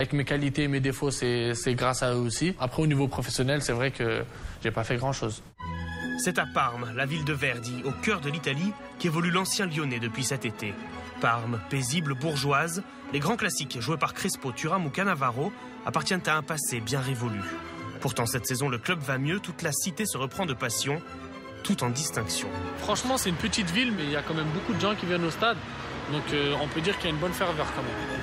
Avec mes qualités et mes défauts, c'est grâce à eux aussi. Après, au niveau professionnel, c'est vrai que j'ai pas fait grand-chose. C'est à Parme, la ville de Verdi, au cœur de l'Italie, qu'évolue l'ancien Lyonnais depuis cet été. Parme, paisible, bourgeoise, les grands classiques joués par Crespo, Thuram ou Cannavaro appartiennent à un passé bien révolu. Pourtant, cette saison, le club va mieux, toute la cité se reprend de passion, tout en distinction. Franchement, c'est une petite ville, mais il y a quand même beaucoup de gens qui viennent au stade. Donc on peut dire qu'il y a une bonne ferveur quand même.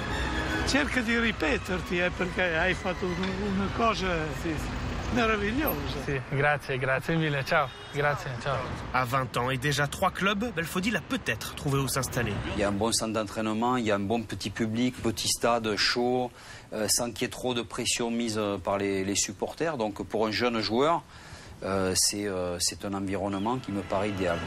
Cerca di ripeterti, perché hai fatto una cosa meravigliosa. Sì, grazie mille, ciao. Grazie, ciao. À 20 ans et déjà 3 clubs, Belfodil a peut-être trouvé où s'installer. Il y a un bon centre d'entraînement, il y a un bon petit public, petit stade chaud, sans qu'il y ait trop de pression mise par les supporters. Donc pour un jeune joueur, c'est un environnement qui me paraît idéal.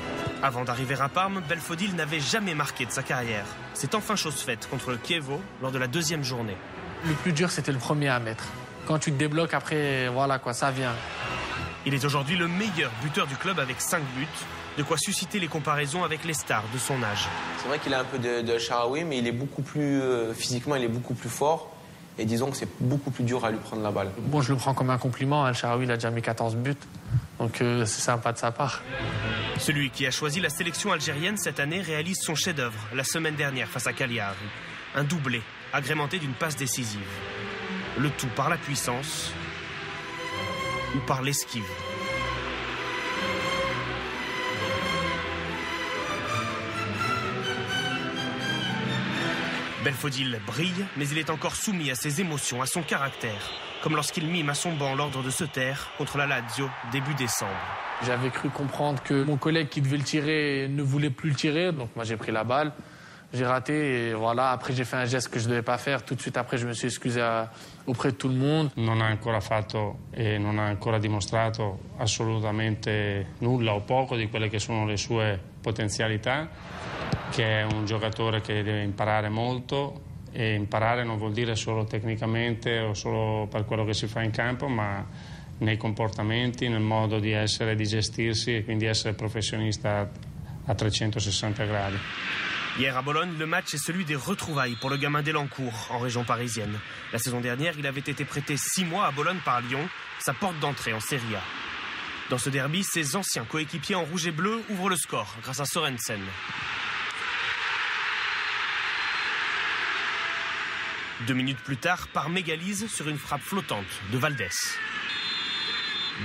Avant d'arriver à Parme, Belfodil n'avait jamais marqué de sa carrière. C'est enfin chose faite contre le Chievo lors de la 2e journée. Le plus dur, c'était le premier à mettre. Quand tu te débloques, après, voilà quoi, ça vient. Il est aujourd'hui le meilleur buteur du club avec 5 buts, de quoi susciter les comparaisons avec les stars de son âge. C'est vrai qu'il a un peu de Shaarawy, mais il est beaucoup plus physiquement, il est beaucoup plus fort. Et disons que c'est beaucoup plus dur à lui prendre la balle. Bon, je le prends comme un compliment. Shaarawy, il a déjà mis 14 buts. Donc c'est sympa de sa part. Celui qui a choisi la sélection algérienne cette année réalise son chef-d'œuvre la semaine dernière face à Cagliari. Un doublé, agrémenté d'une passe décisive. Le tout par la puissance ou par l'esquive. Belfodil brille, mais il est encore soumis à ses émotions, à son caractère, comme lorsqu'il mime à son banc l'ordre de se taire contre la Lazio début décembre. J'avais cru comprendre que mon collègue qui devait le tirer ne voulait plus le tirer, donc moi j'ai pris la balle, j'ai raté et voilà, après j'ai fait un geste que je ne devais pas faire, tout de suite après je me suis excusé auprès de tout le monde. Non ha ancora fatto e non ha ancora dimostrato assolutamente nulla o poco di quelle che sono le sue potenzialità, che è un giocatore che deve imparare molto e imparare non vuol dire solo tecnicamente o solo per quello che si fa in campo, ma nei comportamenti, nel modo di essere e di gestirsi e quindi essere professionista a 360 gradi. Hier à Bologne, le match est celui des retrouvailles pour le gamin d'Elancourt, en région parisienne. La saison dernière, il avait été prêté 6 mois à Bologne par Lyon, sa porte d'entrée en Serie A. Dans ce derby, ses anciens coéquipiers en rouge et bleu ouvrent le score grâce à Sorensen. 2 minutes plus tard, Parme égalise sur une frappe flottante de Valdés.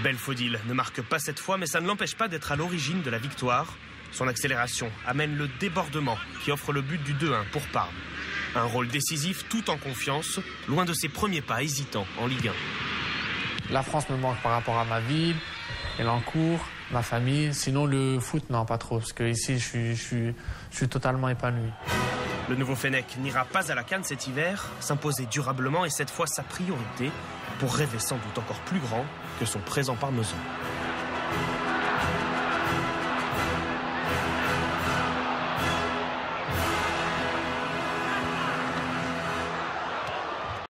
Belfodil ne marque pas cette fois, mais ça ne l'empêche pas d'être à l'origine de la victoire. Son accélération amène le débordement qui offre le but du 2-1 pour Parme. Un rôle décisif tout en confiance, loin de ses premiers pas hésitants en Ligue 1. La France me manque par rapport à ma ville, Elancourt, ma famille. Sinon le foot, non pas trop, parce que ici je suis totalement épanoui. Le nouveau Fennec n'ira pas à la CAN cet hiver, s'imposer durablement est cette fois sa priorité pour rêver sans doute encore plus grand que son présent parmesan.